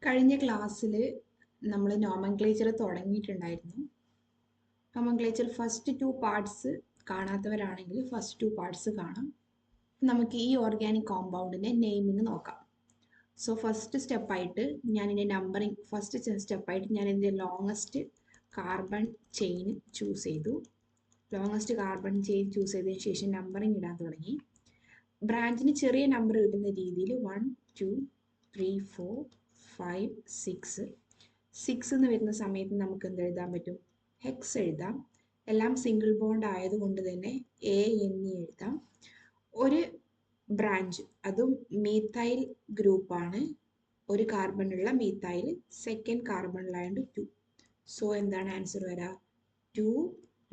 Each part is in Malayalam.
കഴിഞ്ഞ ക്ലാസ്സിൽ നമ്മൾ നോമൻക്ലേച്ചർ തുടങ്ങിയിട്ടുണ്ടായിരുന്നു. നോമൻക്ലേച്ചർ ഫസ്റ്റ് 2 പാർട്സ് കാണാത്തവരാണെങ്കിൽ ഫസ്റ്റ് 2 പാർട്സ് കാണാം. നമുക്ക് ഈ ഓർഗാനിക് കോമ്പൗണ്ടിൻ്റെ നെയിമിങ് നോക്കാം. സോ ഫസ്റ്റ് സ്റ്റെപ്പായിട്ട് ഞാനിതിൻ്റെ നമ്പറിങ് സ്റ്റെപ്പായിട്ട് ഞാനിതിൻ്റെ ലോങ്ങസ്റ്റ് കാർബൺ ചെയിൻ ചൂസ് ചെയ്തു. ലോങ്ങസ്റ്റ് കാർബൺ ചെയിൻ ചൂസ് ചെയ്തതിന് ശേഷം നമ്പറിങ് ഇടാൻ തുടങ്ങി. ബ്രാഞ്ചിന് ചെറിയ നമ്പർ കിട്ടുന്ന രീതിയിൽ 1 2 3 4 5 6 എന്ന് വരുന്ന സമയത്ത് നമുക്ക് എന്ത് എഴുതാൻ പറ്റും? ഹെക്സ് എഴുതാം. എല്ലാം സിംഗിൾ ബോണ്ട് ആയതുകൊണ്ട് തന്നെ ANE എഴുതാം. ഒരു ബ്രാഞ്ച്, അതും മീത്തൈൽ ഗ്രൂപ്പാണ്. ഒരു കാർബണുള്ള മീത്തൈൽ സെക്കൻഡ് കാർബണിലായതുകൊണ്ട് 2. സോ എന്താണ് ആൻസർ വരാ? 2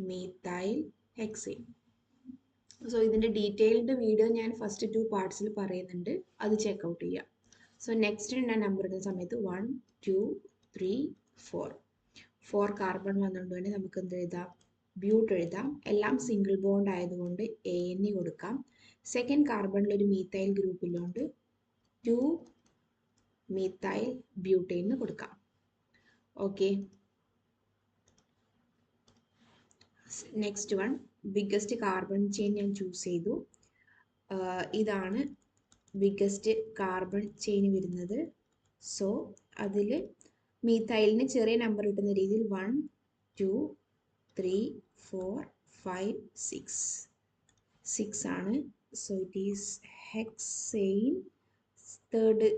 മീത്തൈൽ ഹെക്സേൻ. സോ ഇതിൻ്റെ ഡീറ്റെയിൽഡ് വീഡിയോ ഞാൻ ഫസ്റ്റ് 2 പാർട്സിൽ പറയുന്നുണ്ട്, അത് ചെക്കൗട്ട് ചെയ്യാം. സോ നെക്സ്റ്റ് ഞാൻ നമ്പർ ഇടുന്ന സമയത്ത് 1 2 3 4 കാർബൺ വന്നുകൊണ്ട് തന്നെ നമുക്ക് എന്ത് എഴുതാം? ബ്യൂട്ട് എഴുതാം. എല്ലാം സിംഗിൾ ബോണ്ട് ആയതുകൊണ്ട് ANE കൊടുക്കാം. സെക്കൻഡ് കാർബണിൽ ഒരു മീത്തൈൽ ഗ്രൂപ്പിലുണ്ട് 2 മീത്തൈൽ ബ്യൂട്ടൈൻ എന്ന് കൊടുക്കാം. Okay, next one biggest carbon chain ഞാൻ ചൂസ് ചെയ്തു. ഇതാണ് ബിഗ്ഗസ്റ്റ് കാർബൺ ചെയിൻ വരുന്നത്. സോ അതിൽ മീത്തൈലിന് ചെറിയ നമ്പർ കിട്ടുന്ന രീതിയിൽ 1 2 3 4 5 6 ആണ്. So it is hexane. Third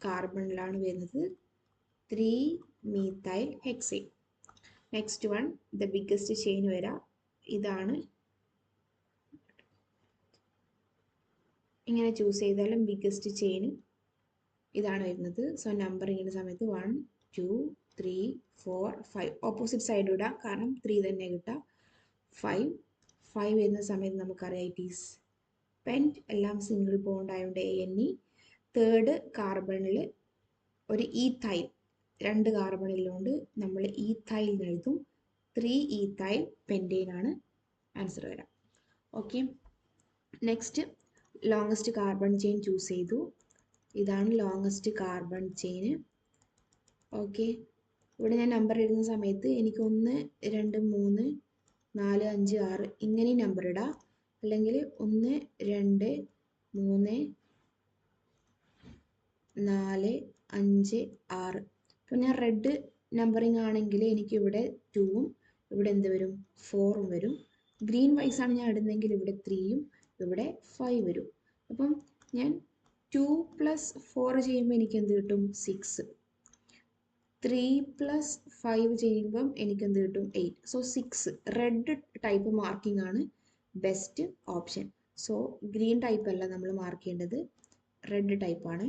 കാർബണിലാണ് വരുന്നത് 3 methyl hexane. Next one the biggest chain വരാം. ഇതാണ്, ഇങ്ങനെ ചൂസ് ചെയ്താലും ബിഗ്ഗസ്റ്റ് ചെയിൻ ഇതാണ് വരുന്നത്. സോ നമ്പർ ഇങ്ങനെ സമയത്ത് 1 2 3 4 5 ഓപ്പോസിറ്റ് സൈഡ് ഇടാം, കാരണം 3 തന്നെ കിട്ടാം. 5 വരുന്ന സമയത്ത് നമുക്കറിയാം ഇറ്റ് ഈസ് പെൻറ്റ്, എല്ലാം സിംഗിൾ ബോണ്ട് ആയതുകൊണ്ട് ANE. തേർഡ് കാർബണിൽ ഒരു ഈത്തൈൽ, 2 കാർബണിലുണ്ട്, നമ്മൾ ഈത്തൈൽ എഴുതും. 3 ഈത്തൈൽ പെൻറ്റെയിൻ ആണ് ആൻസർ വരാം. Okay, next longest carbon chain choose ചെയ്തു. ഇതാണ് ലോങ്ങസ്റ്റ് കാർബൺ ചെയിൻ. ഓക്കെ, ഇവിടെ ഞാൻ നമ്പർ ഇടുന്ന സമയത്ത് എനിക്ക് 1 2 3 4 5 6 ഇങ്ങനെ നമ്പർ ഇടാം, അല്ലെങ്കിൽ 1 2 3 4 5 6. അപ്പോൾ ഞാൻ റെഡ് നമ്പറിങ് ആണെങ്കിൽ എനിക്ക് ഇവിടെ 2ഉം ഇവിടെ എന്ത് വരും? 4ഉം വരും. ഗ്രീൻ വൈസാണ് ഞാൻ ഇടുന്നതെങ്കിൽ ഇവിടെ 3ഉം ഇവിടെ 5 വരും. അപ്പം ഞാൻ 2 + 4 ചെയ്യുമ്പോൾ എനിക്ക് എന്ത് കിട്ടും? 6. 3 + 5 ചെയ്യുമ്പം എനിക്ക് എന്ത് കിട്ടും? 8. സോ 6 റെഡ് ടൈപ്പ് മാർക്കിംഗ് ആണ് best option. So green type അല്ല നമ്മൾ മാർക്ക് ചെയ്യേണ്ടത്, റെഡ് ടൈപ്പാണ്.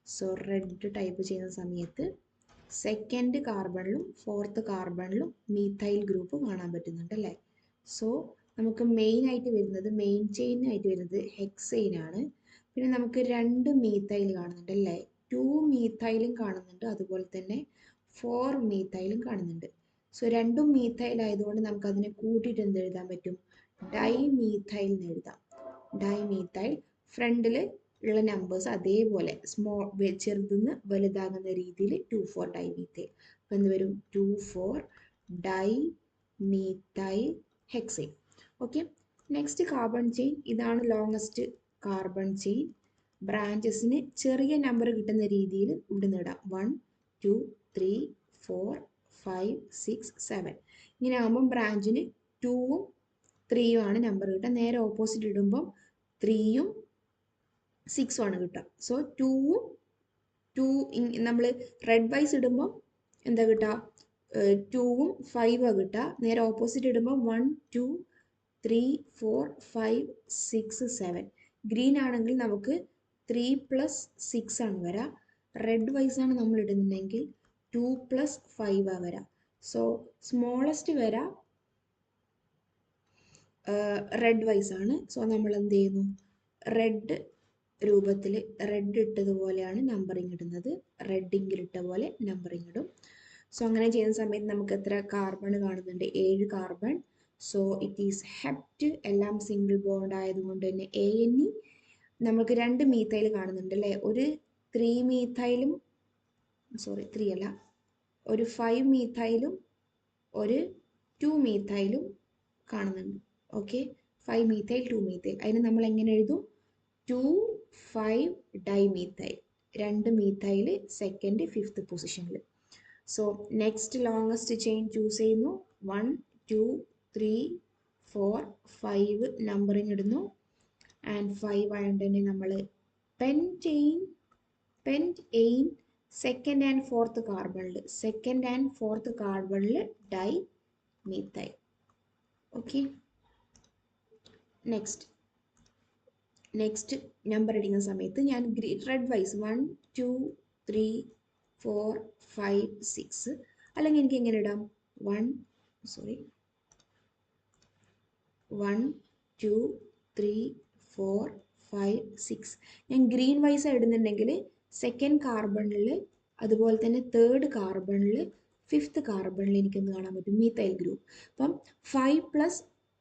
സോ റെഡ് ടൈപ്പ് ചെയ്യുന്ന സമയത്ത് സെക്കൻഡ് കാർബണിലും ഫോർത്ത് കാർബണിലും മീത്തൈൽ ഗ്രൂപ്പ് കാണാൻ പറ്റുന്നുണ്ട് അല്ലേ? സോ നമുക്ക് മെയിൻ ചെയിൻ ആയിട്ട് വരുന്നത് ഹെക്സെയിൻ ആണ്. പിന്നെ നമുക്ക് 2 മീത്തൈൽ കാണുന്നുണ്ട് അല്ലേ? 2 മീത്തൈലും കാണുന്നുണ്ട്, അതുപോലെ തന്നെ 4 മീത്തൈലും കാണുന്നുണ്ട്. സോ 2 മീത്തൈൽ ആയതുകൊണ്ട് നമുക്ക് അതിനെ കൂട്ടിയിട്ട് എന്ത് എഴുതാൻ പറ്റും? ഡൈമീത്തൈൽ എന്ന് എഴുതാം. ഡൈമീത്തൈൽ ഫ്രണ്ടിൽ ഉള്ള നമ്പേഴ്സ് അതേപോലെ ചെറുതുനിന്ന് വലുതാകുന്ന രീതിയിൽ 2 4 ഡൈമീത്തൈൽ. അപ്പോൾ എന്ത് വരും? 2 4 dimethyl hexane. Okay, next carbon chain. ഇതാണ് ലോങ്ങസ്റ്റ് കാർബൺ ചെയിൻ. ബ്രാഞ്ചസിന് ചെറിയ നമ്പർ കിട്ടുന്ന രീതിയിൽ ഇവിടുന്ന് ഇടാം. 1 2 3 4 5 6 7. ഇങ്ങനെ ആകുമ്പം ബ്രാഞ്ചിന് 2ഉം 3ഉം ആണ് നമ്പർ കിട്ടുക. നേരെ ഓപ്പോസിറ്റ് ഇടുമ്പം 3ഉം 6ഉം ആണ് കിട്ടുക. സോ 2 നമ്മൾ റെഡ് വൈസ് ഇടുമ്പം എന്താ കിട്ടുക? 2ഉം 5ഉം കിട്ടുക. നേരെ ഓപ്പോസിറ്റ് ഇടുമ്പോൾ 1 2 3 4 5 6 7. ഗ്രീൻ ആണെങ്കിൽ നമുക്ക് 3 + 6 ആണ് വരാം. റെഡ് വൈസ് ആണ് നമ്മൾ ഇടുന്നുണ്ടെങ്കിൽ 2 + 5 ആണ് വരാം. സോ സ്മോളസ്റ്റ് വരാം റെഡ് വൈസ് ആണ്. സോ നമ്മൾ എന്ത് ചെയ്യുന്നു? റെഡ് രൂപത്തിൽ റെഡ് ഇട്ടതുപോലെയാണ് നമ്പറിങ് ഇടുന്നത്. റെഡ് ഇങ്കിൽ ഇട്ട പോലെ നമ്പറിങ് ഇടും. സോ അങ്ങനെ ചെയ്യുന്ന സമയത്ത് നമുക്ക് എത്ര കാർബൺ കാണുന്നുണ്ട്? 7 carbon. So it is hept, എല്ലാം സിംഗിൾ ബോണ്ട് ആയതുകൊണ്ട് തന്നെ ANE. നമുക്ക് 2 മീത്തൈൽ കാണുന്നുണ്ട് അല്ലേ? ഒരു 3 മീത്തൈലും സോറി 3 അല്ല, ഒരു 5 മീഥൈലും ഒരു 2 മീഥൈലും കാണുന്നുണ്ട്. ഓക്കെ, 5 മീഥൈൽ 2 മീഥൈൽ, അതിന് നമ്മൾ എങ്ങനെ എഴുതും? 2,5 ഡൈമീഥൈൽ, 2 മീഥൈൽ സെക്കൻഡ് 5th പൊസിഷനിൽ. So next longest chain choose ചെയ്യുന്നു. 1 2 3 4 5 നമ്പറിങ് ഇടുന്നു. ആൻഡ് 5 ആയതുകൊണ്ട് തന്നെ നമ്മൾ പെൻറ്റെയിൻ സെക്കൻഡ് ആൻഡ് ഫോർത്ത് കാർബണിൽ di methyl. Okay, next number ഇടുന്ന സമയത്ത് ഞാൻ റെഡ് വൈസ് 1 2 3 4 5 6, അല്ലെങ്കിൽ എനിക്ക് എങ്ങനെ ഇടാം? 1 2 3 4 5 6. ഞാൻ ഗ്രീൻ വൈസ് ഇടുന്നുണ്ടെങ്കിൽ സെക്കൻഡ് കാർബണിൽ, അതുപോലെ തന്നെ തേർഡ് കാർബണിൽ, 5th കാർബണിൽ എനിക്ക് എന്ത് കാണാൻ പറ്റും? Methyl group. അപ്പം 5 +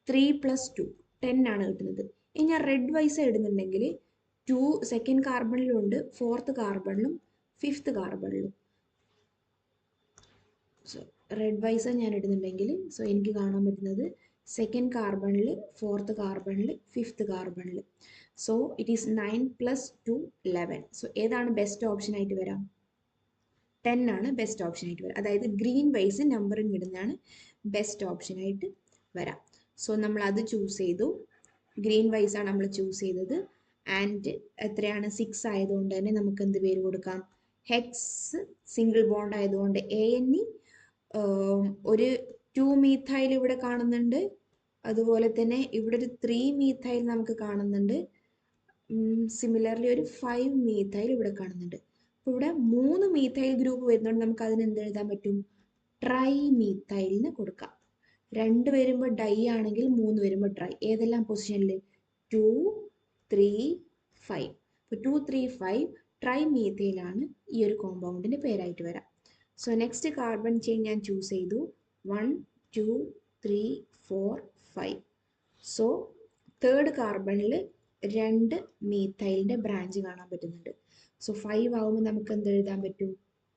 3 + 2 10 ആണ് കിട്ടുന്നത്. ഇനി ഞാൻ റെഡ് വൈസ് ഇടുന്നുണ്ടെങ്കിൽ 2 സെക്കൻഡ് കാർബണിലും ഉണ്ട്, 4th കാർബണിലും 5th കാർബണിലും. സോ റെഡ് വൈസ് ഞാൻ ഇടുന്നുണ്ടെങ്കിൽ സോ എനിക്ക് കാണാൻ പറ്റുന്നത് സെക്കൻഡ് കാർബണിൽ, 4th കാർബണിൽ, 5th കാർബണിൽ. So it is 9 + 2 11. സോ ഏതാണ് ബെസ്റ്റ് ഓപ്ഷൻ ആയിട്ട് വരാം? 10 ആണ് ബെസ്റ്റ് ഓപ്ഷൻ ആയിട്ട് വരാം. അതായത് ഗ്രീൻ വൈസ് നമ്പറിങ് ഇടുന്നതാണ് ബെസ്റ്റ് ഓപ്ഷൻ ആയിട്ട് വരാം. സോ നമ്മൾ അത് ചൂസ് ചെയ്തു. ഗ്രീൻ വൈസ് ആണ് നമ്മൾ ചൂസ് ചെയ്തത്. ആൻഡ് എത്രയാണ്? 6 ആയതുകൊണ്ട് തന്നെ നമുക്ക് എന്ത് പേര് കൊടുക്കാം? ഹെക്സ് സിംഗിൾ ബോണ്ട് ആയതുകൊണ്ട് ANE. ഒരു 2 മീഥൈൽ ഇവിടെ കാണുന്നുണ്ട്, അതുപോലെ തന്നെ ഇവിടെ ഒരു 3 മീഥൈൽ നമുക്ക് കാണുന്നുണ്ട്. സിമിലർലി ഒരു 5 മീഥൈൽ ഇവിടെ കാണുന്നുണ്ട്. അപ്പോൾ ഇവിടെ 3 മീഥൈൽ ഗ്രൂപ്പ് വരുന്നതുകൊണ്ട് നമുക്ക് അതിന് എന്ത് എഴുതാൻ പറ്റും? ട്രൈ മീഥൈലിന് കൊടുക്കാം. 2 വരുമ്പോൾ ഡൈ ആണെങ്കിൽ 3 വരുമ്പോൾ ട്രൈ. ഏതെല്ലാം പൊസിഷനിൽ? 2 3 5. അപ്പോൾ 2 3 5 ട്രൈ മീഥൈലാണ് ഈ ഒരു കോമ്പൗണ്ടിൻ്റെ പേരായിട്ട് വരാം. സോ നെക്സ്റ്റ് കാർബൺ ചെയിൻ ഞാൻ ചൂസ് ചെയ്തു. 1 2 3 4 5. സോ തേർഡ് കാർബണിൽ 2 മീഥൈലിൻ്റെ ബ്രാഞ്ച് കാണാൻ പറ്റുന്നുണ്ട്. സോ 5 ആകുമ്പോൾ നമുക്ക് എന്ത് എഴുതാൻ പറ്റും?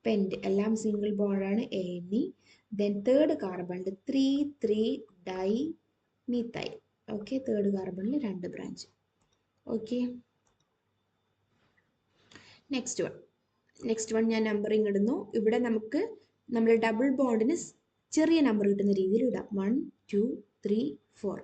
പെൻറ്റ്, എല്ലാം സിംഗിൾ ബോണ്ടാണ് ANE. ദെൻ തേർഡ് കാർബണിൽ 3 3 ഡൈ മീഥൈൽ. ഓക്കെ, തേർഡ് കാർബണിൽ 2 ബ്രാഞ്ച്. ഓക്കെ, നെക്സ്റ്റ് വൺ ഞാൻ നമ്പറിങ് ഇടുന്നു. ഇവിടെ നമുക്ക് നമ്മൾ ഡബിൾ ബോണ്ടിന് ചെറിയ നമ്പർ കിട്ടുന്ന രീതിയിൽ ഇടാം. 1 2 3 4.